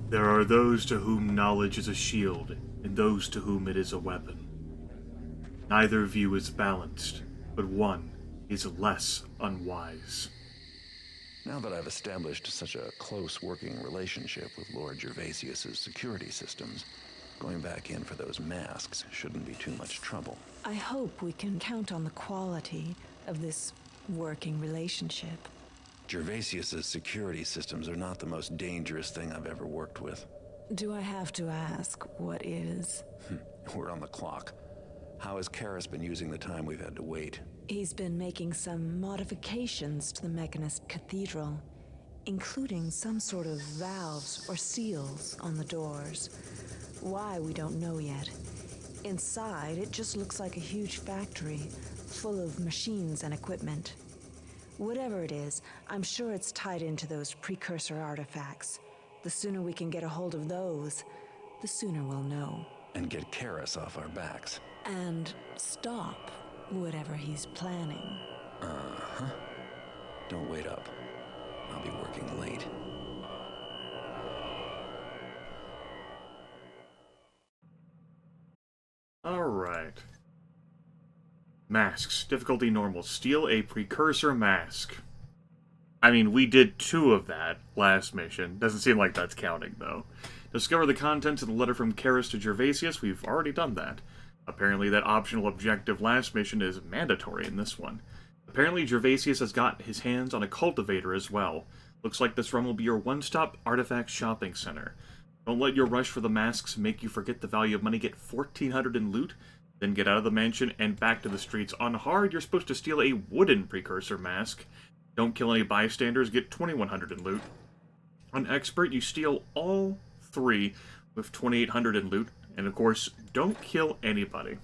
There are those to whom knowledge is a shield, and those to whom it is a weapon. Neither view is balanced, but one is less unwise. Now that I've established such a close working relationship with Lord Gervasius's security systems, going back in for those masks shouldn't be too much trouble. I hope we can count on the quality of this working relationship. Gervasius's security systems are not the most dangerous thing I've ever worked with. Do I have to ask what is? We're on the clock. How has Karis been using the time we've had to wait? He's been making some modifications to the Mechanist Cathedral, including some sort of valves or seals on the doors. Why, we don't know yet. Inside, it just looks like a huge factory, full of machines and equipment. Whatever it is, I'm sure it's tied into those precursor artifacts. The sooner we can get a hold of those, the sooner we'll know. And get Karis off our backs. And stop whatever he's planning. Uh-huh. Don't wait up. I'll be working late. Alright. Masks. Difficulty normal. Steal a precursor mask. I mean, we did 2 of that last mission. Doesn't seem like that's counting, though. Discover the contents of the letter from Karis to Gervasius. We've already done that. Apparently that optional objective last mission is mandatory in this one. Apparently Gervasius has got his hands on a cultivator as well. Looks like this run will be your one-stop artifact shopping center. Don't let your rush for the masks make you forget the value of money. Get 1,400 in loot, then get out of the mansion and back to the streets. On hard, you're supposed to steal a wooden precursor mask. Don't kill any bystanders, get 2,100 in loot. On expert, you steal all 3 with 2,800 in loot. And of course, don't kill anybody.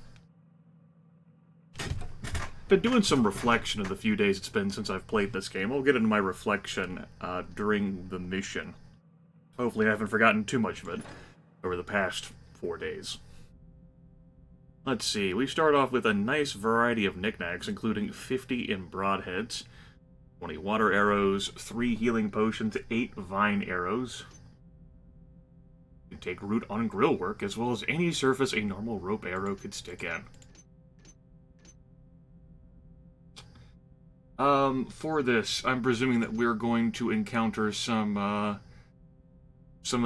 Been doing some reflection in the few days it's been since I've played this game. I'll get into my reflection during the mission. Hopefully I haven't forgotten too much of it over the past 4 days. Let's see, we start off with a nice variety of knickknacks, including 50 in broadheads, 20 water arrows, 3 healing potions, 8 vine arrows. You take root on grill work, as well as any surface a normal rope arrow could stick in. For this, I'm presuming that we're going to encounter some of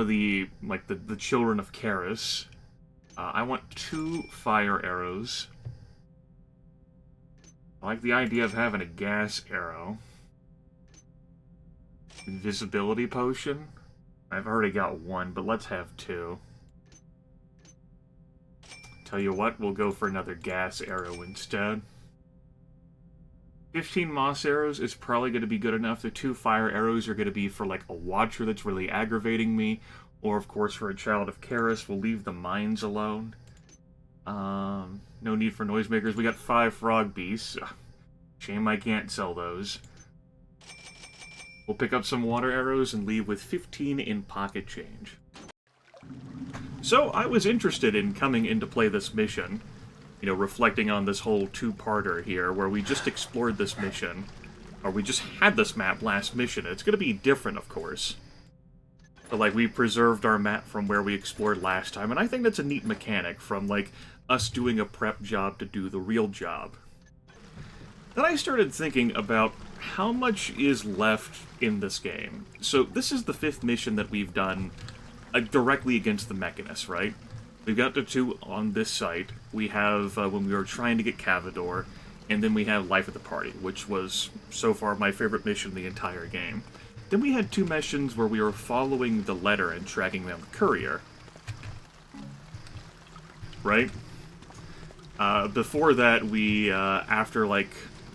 the, like, the children of Karis. I want 2 fire arrows. I like the idea of having a gas arrow. Invisibility potion. I've already got 1, but let's have 2. Tell you what, we'll go for another gas arrow instead. 15 moss arrows is probably going to be good enough. The 2 fire arrows are going to be for, like, a watcher that's really aggravating me. Or, of course, for a child of Karis, we'll leave the mines alone. No need for noisemakers. We got 5 frog beasts. Shame I can't sell those. We'll pick up some water arrows and leave with 15 in pocket change. So, I was interested in coming in to play this mission. You know, reflecting on this whole 2-parter here, where we just explored this mission. Or we just had this map last mission. It's going to be different, of course. But, like, we preserved our map from where we explored last time, and I think that's a neat mechanic from, like, us doing a prep job to do the real job. Then I started thinking about how much is left in this game. So, this is the 5th mission that we've done directly against the Mechanists, right? We've got the 2 on this site. We have when we were trying to get Cavador, and then we have Life at the Party, which was, so far, my favorite mission in the entire game. Then we had 2 missions where we were following the letter and tracking down the courier. Right? Before that, we, after, like,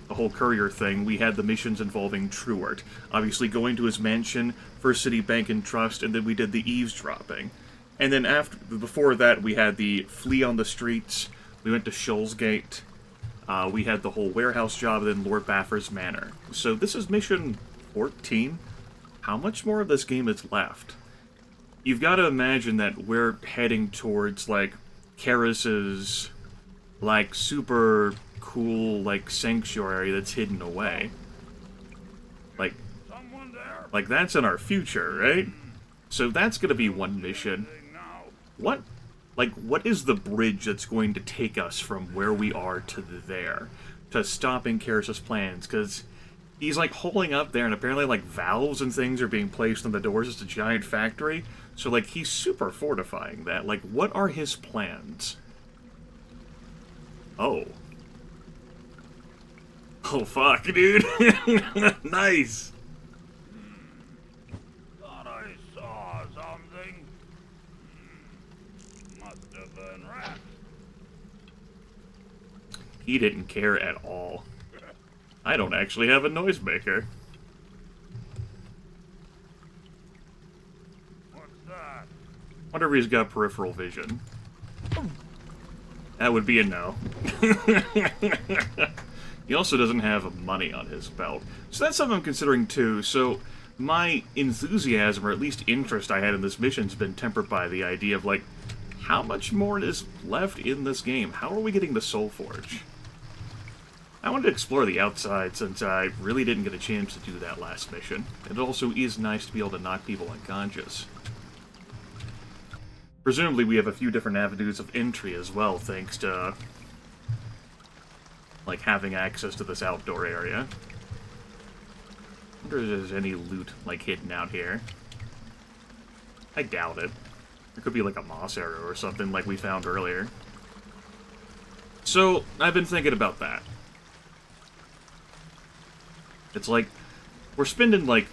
the whole courier thing, we had the missions involving Truart. Obviously going to his mansion, First City Bank and Trust, and then we did the eavesdropping. And then before that, we had the flee on the streets, we went to Shullsgate, we had the whole warehouse job, and then Lord Baffer's Manor. So this is mission 14. How much more of this game is left? You've got to imagine that we're heading towards, like, Karis's, like, super cool, like, sanctuary that's hidden away. Like, that's in our future, right? So that's going to be one mission. What is the bridge that's going to take us from where we are to there? To stopping Karis's plans? Because he's, like, holding up there, and apparently, like, valves and things are being placed on the doors. It's a giant factory. So, like, he's super fortifying that. Like, what are his plans? Oh. Oh, fuck, dude. Nice. Thought I saw something. Must have been rats. He didn't care at all. I don't actually have a noisemaker. What's that? Wonder if he's got peripheral vision. That would be a no. He also doesn't have money on his belt. So that's something I'm considering too. So my enthusiasm, or at least interest I had in this mission, has been tempered by the idea of, like, how much more is left in this game? How are we getting the Soul Forge? I wanted to explore the outside since I really didn't get a chance to do that last mission. It also is nice to be able to knock people unconscious. Presumably we have a few different avenues of entry as well, thanks to, like, having access to this outdoor area. I wonder if there's any loot, like, hidden out here. I doubt it. There could be, like, a moss arrow or something like we found earlier. So, I've been thinking about that. It's like, we're spending, like,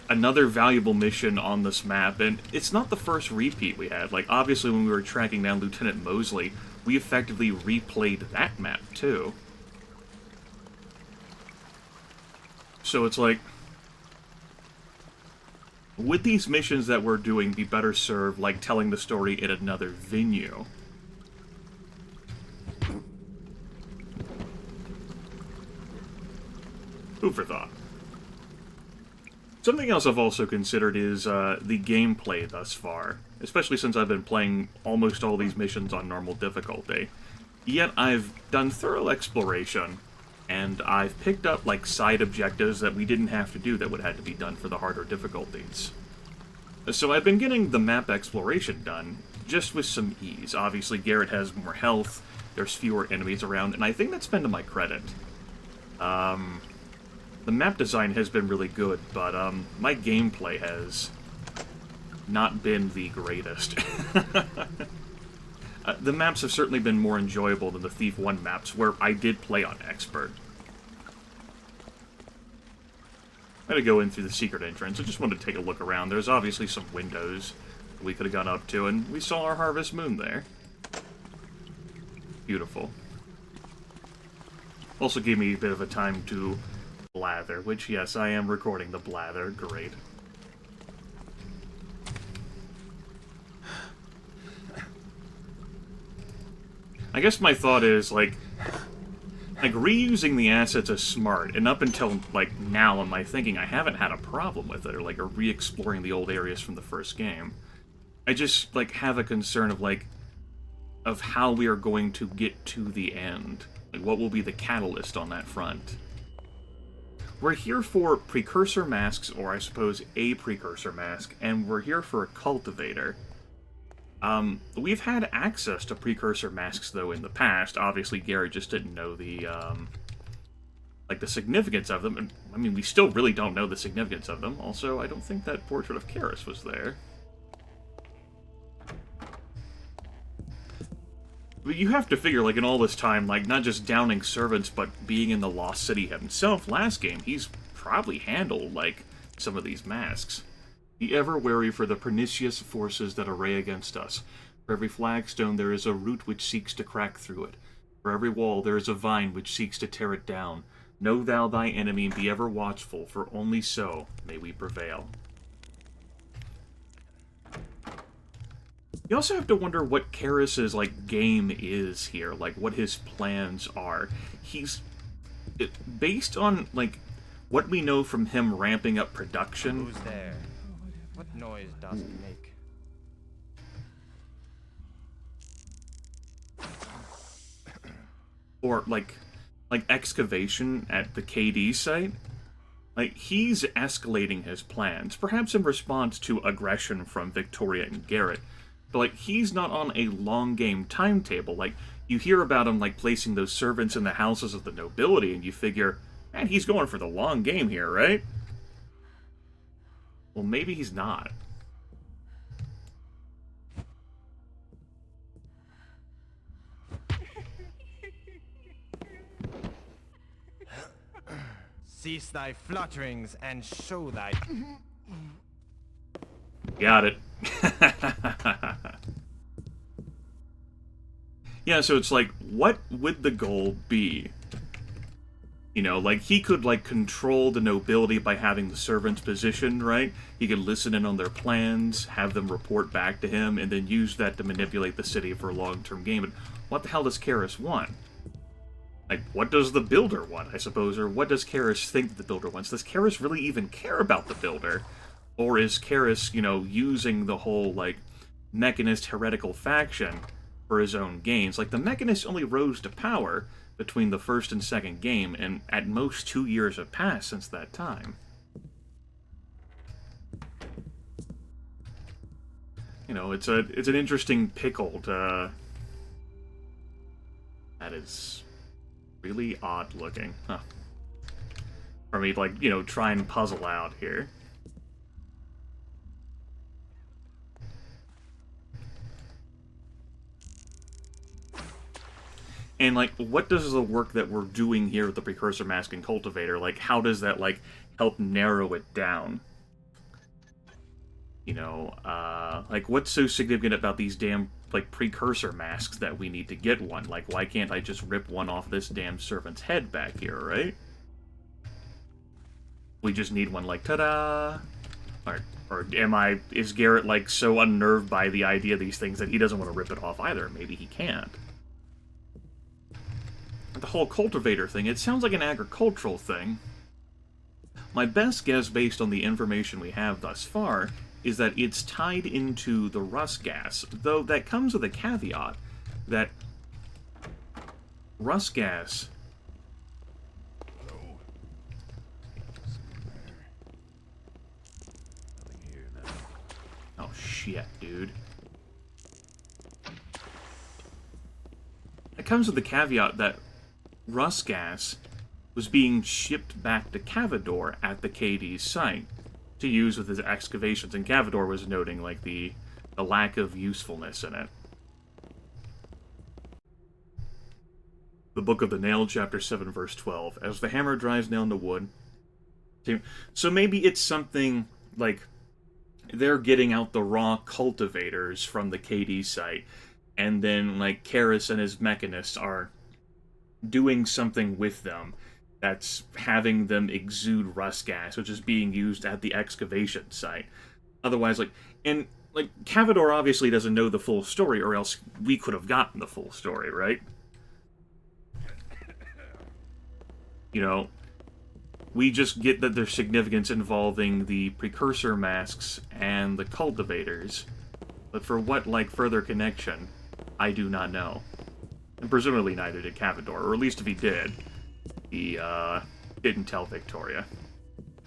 another valuable mission on this map, and it's not the first repeat we had. Like, obviously when we were tracking down Lieutenant Mosley, we effectively replayed that map, too. So it's like, would these missions that we're doing be better served, like, telling the story in another venue? Food for thought. Something else I've also considered is the gameplay thus far, especially since I've been playing almost all these missions on normal difficulty. Yet I've done thorough exploration, and I've picked up, like, side objectives that we didn't have to do that would have to be done for the harder difficulties. So I've been getting the map exploration done, just with some ease. Obviously, Garrett has more health, there's fewer enemies around, and I think that's been to my credit. The map design has been really good, but my gameplay has not been the greatest. The maps have certainly been more enjoyable than the Thief 1 maps, where I did play on Expert. I had to go in through the secret entrance. I just wanted to take a look around. There's obviously some windows we could have gone up to, and we saw our Harvest Moon there. Beautiful. Also gave me a bit of a time to blather, which, yes, I am recording the blather. Great. I guess my thought is, like, reusing the assets is smart, and up until, like, now in my thinking, I haven't had a problem with it, or, like, re-exploring the old areas from the first game. I just, like, have a concern of, like, of how we are going to get to the end. Like, what will be the catalyst on that front? We're here for precursor masks, or I suppose a precursor mask, and we're here for a cultivator. We've had access to precursor masks, though, in the past. Obviously, Garrett just didn't know the, like, the significance of them. And, I mean, we still really don't know the significance of them. Also, I don't think that portrait of Karis was there. But you have to figure, like, in all this time, like, not just downing servants, but being in the Lost City himself last game, he's probably handled, like, some of these masks. Be ever wary for the pernicious forces that array against us. For every flagstone there is a root which seeks to crack through it. For every wall there is a vine which seeks to tear it down. Know thou thy enemy, and be ever watchful, for only so may we prevail. You also have to wonder what Karis's, like, game is here, like, what his plans are. Based on, like, what we know from him ramping up production. Who's there? What noise does it make? Or, like excavation at the KD site. Like, he's escalating his plans, perhaps in response to aggression from Victoria and Garrett. But, like, he's not on a long game timetable. Like, you hear about him, like, placing those servants in the houses of the nobility, and you figure, man, he's going for the long game here, right? Well, maybe he's not. Cease thy flutterings and show thy... Got it. Yeah, so it's like, what would the goal be? You know, like, he could, like, control the nobility by having the servants positioned, right? He could listen in on their plans, have them report back to him, and then use that to manipulate the city for a long-term game. But what the hell does Karis want? Like, what does the Builder want, I suppose? Or what does Karis think the Builder wants? Does Karis really even care about the Builder? Or is Karis, you know, using the whole, like, Mechanist heretical faction for his own gains? Like, the Mechanists only rose to power between the first and second game, and at most 2 years have passed since that time. You know, it's an interesting pickle to... That is really odd looking. Huh. For me, like, you know, try and puzzle out here. And, like, what does the work that we're doing here with the Precursor Mask and Cultivator, like, how does that, like, help narrow it down? You know, like, what's so significant about these damn, like, Precursor Masks that we need to get one? Like, why can't I just rip one off this damn servant's head back here, right? We just need one, like, ta-da! Or is Garrett, like, so unnerved by the idea of these things that he doesn't want to rip it off either? Maybe he can't. The whole cultivator thing, it sounds like an agricultural thing. My best guess, based on the information we have thus far, is that it's tied into the rust gas, though that comes with a caveat that rust gas... Oh shit, dude. It comes with the caveat that rust gas was being shipped back to Cavador at the KD's site to use with his excavations, and Cavador was noting, like, the lack of usefulness in it. The Book of the Nail, Chapter 7, Verse 12. As the hammer drives nail into wood. So maybe it's something, like, they're getting out the raw cultivators from the KD site, and then, like, Karis and his mechanists are doing something with them that's having them exude rust gas, which is being used at the excavation site. Otherwise, like, and, like, Cavador obviously doesn't know the full story, or else we could have gotten the full story, right? You know, we just get that there's significance involving the precursor masks and the cultivators, but for what, like, further connection, I do not know. And presumably neither did Cavador, or at least if he did, he didn't tell Victoria.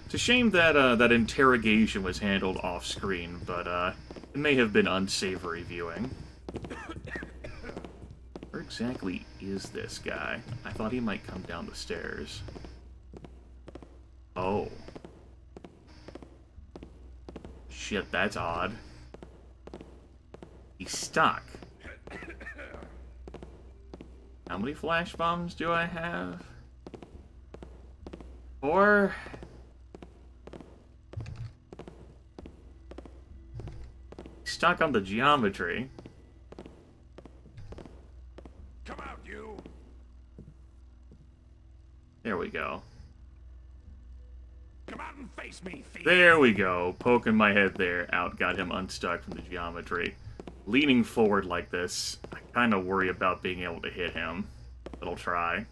It's a shame that that interrogation was handled off-screen, but it may have been unsavory viewing. Where exactly is this guy? I thought he might come down the stairs. Oh. Shit, that's odd. He's stuck. How many flash bombs do I have? 4? Stuck on the geometry. Come out, you! There we go. Come out and face me, thief! There we go. Poking my head there. Out. Got him unstuck from the geometry. Leaning forward like this, I kind of worry about being able to hit him. But I'll try.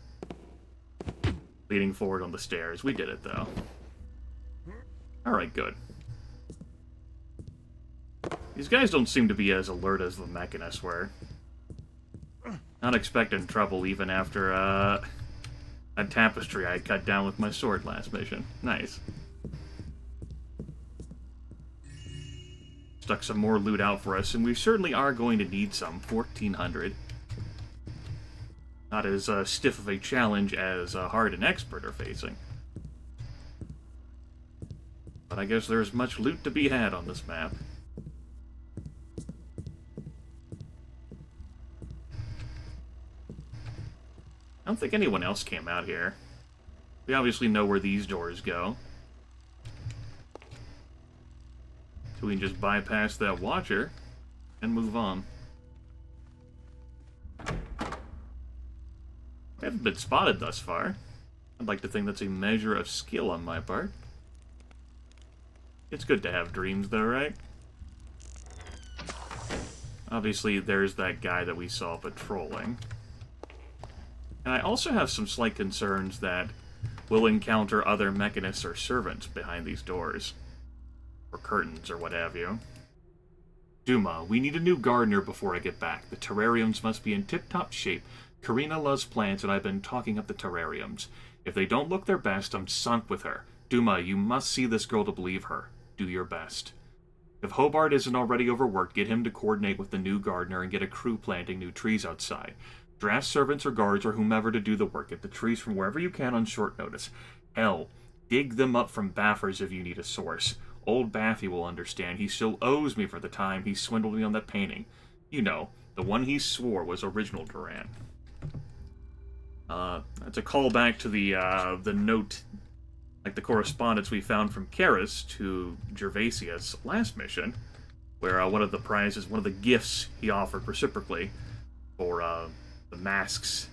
Leaning forward on the stairs. We did it, though. Alright, good. These guys don't seem to be as alert as the mechanists were. Not expecting trouble even after, That tapestry I cut down with my sword last mission. Nice. Stuck some more loot out for us, and we certainly are going to need some. 1,400. Not as stiff of a challenge as Hard and Expert are facing. But I guess there's much loot to be had on this map. I don't think anyone else came out here. We obviously know where these doors go. So we can just bypass that watcher and move on. I haven't been spotted thus far. I'd like to think that's a measure of skill on my part. It's good to have dreams, though, right? Obviously, there's that guy that we saw patrolling. And I also have some slight concerns that we'll encounter other mechanists or servants behind these doors. Or curtains, or what have you. Duma, we need a new gardener before I get back. The terrariums must be in tip-top shape. Karina loves plants, and I've been talking up the terrariums. If they don't look their best, I'm sunk with her. Duma, you must see this girl to believe her. Do your best. If Hobart isn't already overworked, get him to coordinate with the new gardener and get a crew planting new trees outside. Draft servants or guards or whomever to do the work. Get the trees from wherever you can on short notice. Hell, dig them up from Baffers if you need a source. Old Baffy will understand. He still owes me for the time he swindled me on that painting. You know, the one he swore was original Duran. That's a callback to the note, like the correspondence we found from Karis to Gervasius last mission, where one of the prizes, one of the gifts he offered reciprocally for the masks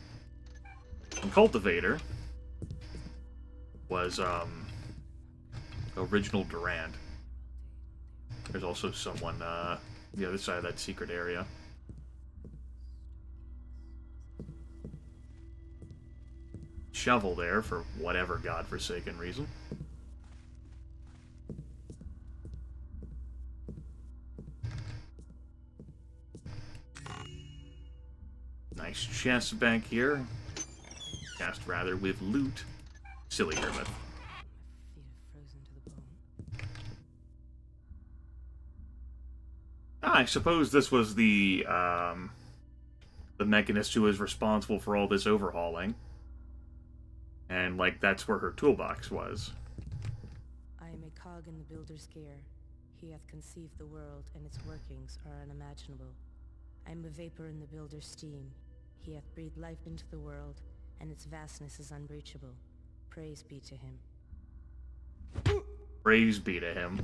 and cultivator was original Durand. There's also someone the other side of that secret area. Shovel there for whatever godforsaken reason. Nice chest back here. Cast rather with loot. Silly Grimith. I suppose this was the mechanist who was responsible for all this overhauling. And, like, that's where her toolbox was. I am a cog in the builder's gear. He hath conceived the world, and its workings are unimaginable. I am a vapor in the builder's steam. He hath breathed life into the world, and its vastness is unbreachable. Praise be to him. Praise be to him.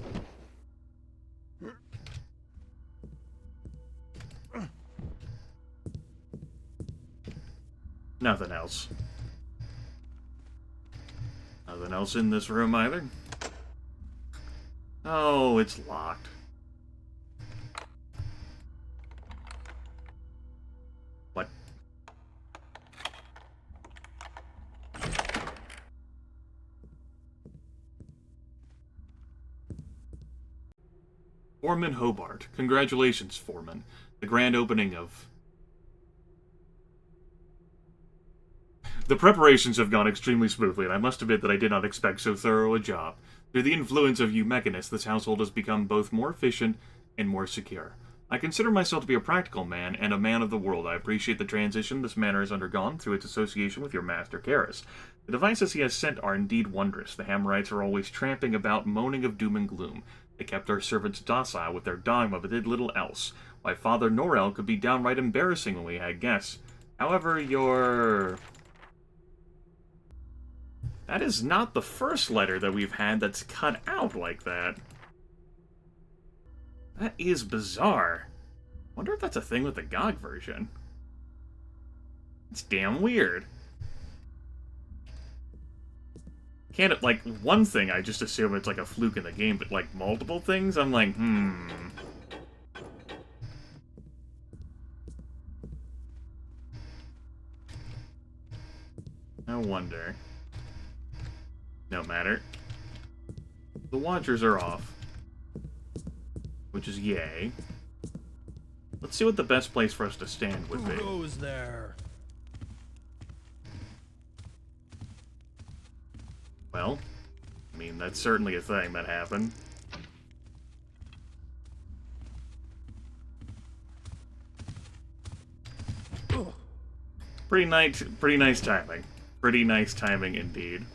Nothing else. Nothing else in this room either. Oh, it's locked. What? Foreman Hobart. Congratulations, Foreman. The grand opening of... The preparations have gone extremely smoothly, and I must admit that I did not expect so thorough a job. Through the influence of you mechanists, this household has become both more efficient and more secure. I consider myself to be a practical man and a man of the world. I appreciate the transition this manor has undergone through its association with your master, Karis. The devices he has sent are indeed wondrous. The Hammerites are always tramping about, moaning of doom and gloom. They kept our servants docile with their dogma, but did little else. Why, Father Norel could be downright embarrassing when we had guests. However, That is not the first letter that we've had that's cut out like that. That is bizarre. Wonder if that's a thing with the GOG version. It's damn weird. Can't it, like, one thing I just assume it's like a fluke in the game, but like multiple things, I'm like, No wonder. No matter. The Watchers are off. Which is yay. Let's see what the best place for us to stand would be. Who goes there? Well, I mean, that's certainly a thing that happened. Pretty nice timing. Pretty nice timing indeed.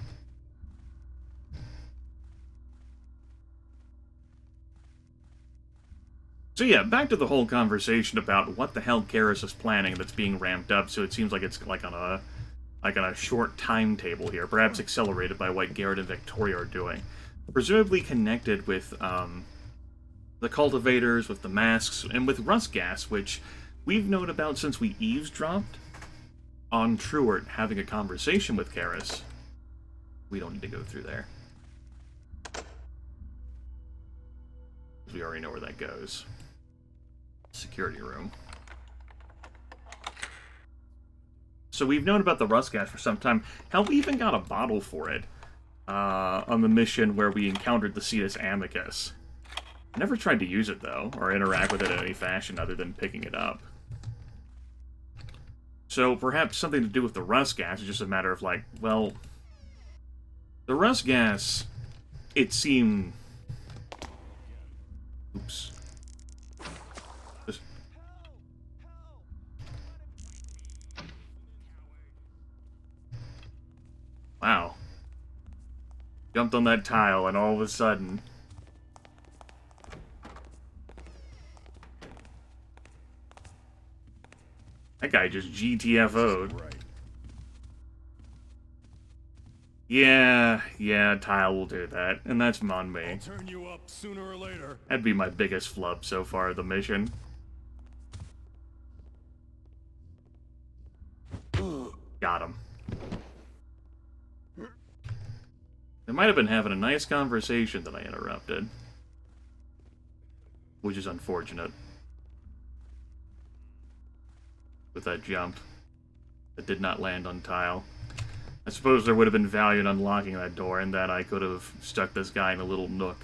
So yeah, back to the whole conversation about what the hell Karis is planning that's being ramped up, so it seems like it's like on a short timetable here, perhaps accelerated by what Garrett and Victoria are doing. Presumably connected with the cultivators, with the masks, and with rust gas, which we've known about since we eavesdropped on Truart having a conversation with Karis. We don't need to go through there. We already know where that goes. Security room. So we've known about the rust gas for some time. Hell, we even got a bottle for it on the mission where we encountered the Cetus Amicus. Never tried to use it, though, or interact with it in any fashion other than picking it up. So perhaps something to do with the rust gas is just a matter of, like, well, the rust gas, it seemed... Oops. Wow. Jumped on that tile, and all of a sudden... That guy just GTFO'd. Yeah, tile will do that, and that's on me. I'll turn you up sooner or later. That'd be my biggest flub so far of the mission. Got him. They might have been having a nice conversation that I interrupted. Which is unfortunate. With that jump. That did not land on tile. I suppose there would have been value in unlocking that door, and that I could have stuck this guy in a little nook.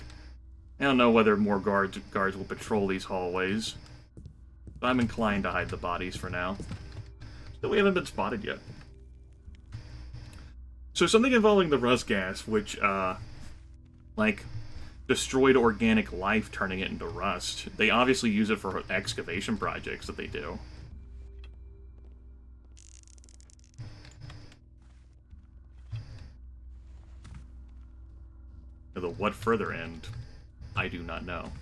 I don't know whether more guards will patrol these hallways. But I'm inclined to hide the bodies for now. Still, we haven't been spotted yet. So something involving the rust gas, which, like, destroyed organic life, turning it into rust. They obviously use it for excavation projects that they do. The what further end, I do not know.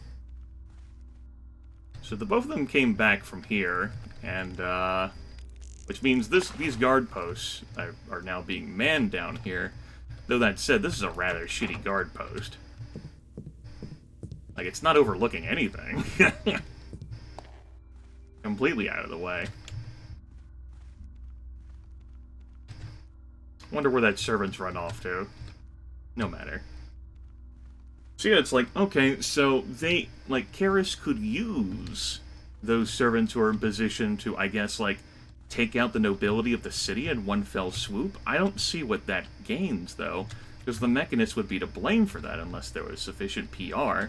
So the both of them came back from here, and, which means these guard posts are now being manned down here. Though that said, this is a rather shitty guard post. Like, it's not overlooking anything. Completely out of the way. Wonder where that servant's run off to. No matter. So yeah, it's like, okay, so they, like, Karis could use those servants who are in position to, I guess, like, take out the nobility of the city in one fell swoop. I don't see what that gains, though, because the Mechanist would be to blame for that unless there was sufficient PR,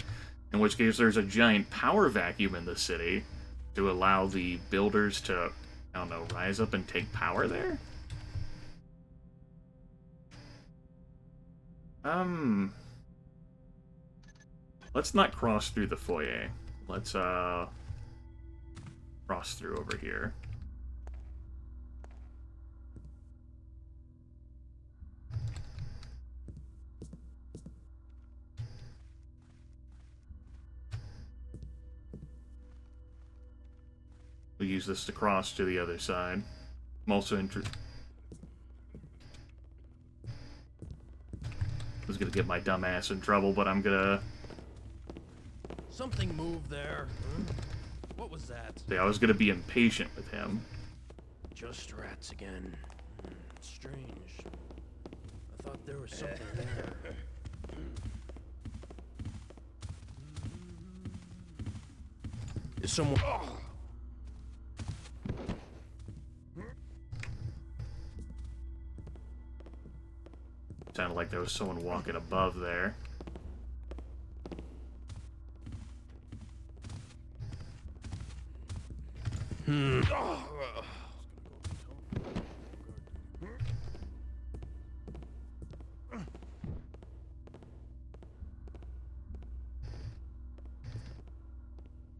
in which case there's a giant power vacuum in the city to allow the builders to, I don't know, rise up and take power there? Let's not cross through the foyer. Let's, cross through over here. We'll use this to cross to the other side. I'm also interested. I was gonna get my dumb ass in trouble, but I'm gonna... Something moved there. Huh? What was that? Yeah, I was gonna be impatient with him. Just rats again. Strange. I thought there was something there. Is someone... Sounded like there was someone walking above there.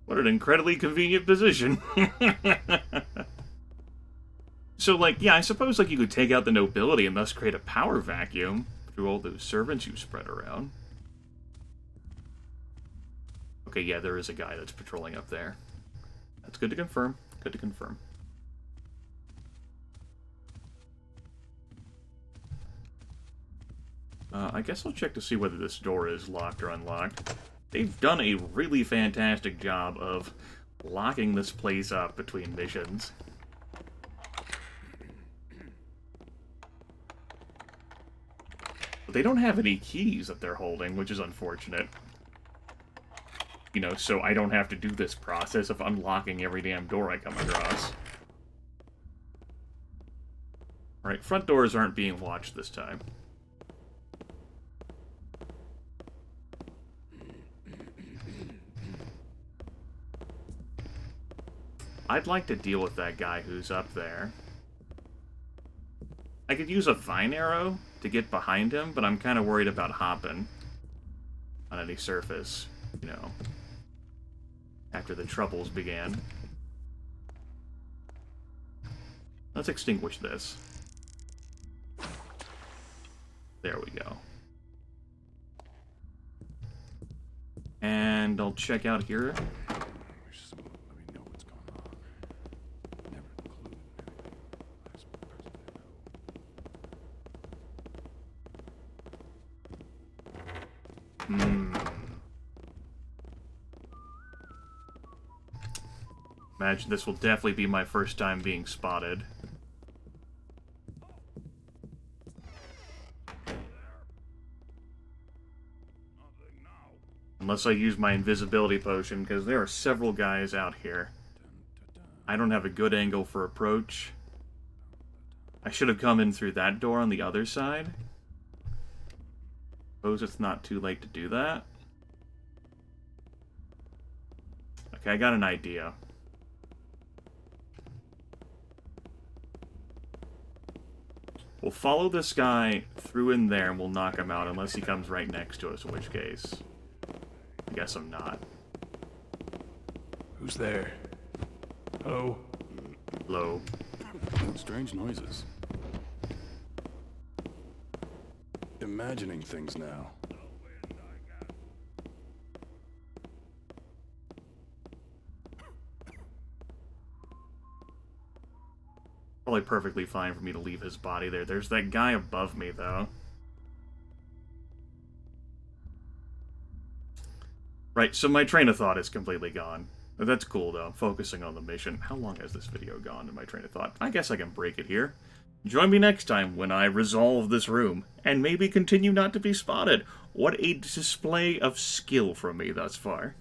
What an incredibly convenient position. So, like, yeah, I suppose, like, you could take out the nobility and thus create a power vacuum through all those servants you spread around. Okay, yeah, there is a guy that's patrolling up there. That's good to confirm. Good to confirm. I guess I'll check to see whether this door is locked or unlocked. They've done a really fantastic job of locking this place up between missions. But they don't have any keys that they're holding, which is unfortunate. You know, so I don't have to do this process of unlocking every damn door I come across. Alright, front doors aren't being watched this time. I'd like to deal with that guy who's up there. I could use a vine arrow to get behind him, but I'm kind of worried about hopping on any surface, you know, after the troubles began. Let's extinguish this. There we go. And I'll check out here. Imagine this will definitely be my first time being spotted. Unless I use my invisibility potion, because there are several guys out here. I don't have a good angle for approach. I should have come in through that door on the other side. Suppose it's not too late to do that. Okay, I got an idea. We'll follow this guy through in there and we'll knock him out unless he comes right next to us, in which case, I guess I'm not. Who's there? Hello? Hello. Strange noises. Imagining things now. Probably perfectly fine for me to leave his body there. There's that guy above me, though. Right, so my train of thought is completely gone. That's cool, though. I'm focusing on the mission. How long has this video gone in my train of thought? I guess I can break it here. Join me next time when I resolve this room, and maybe continue not to be spotted. What a display of skill from me thus far.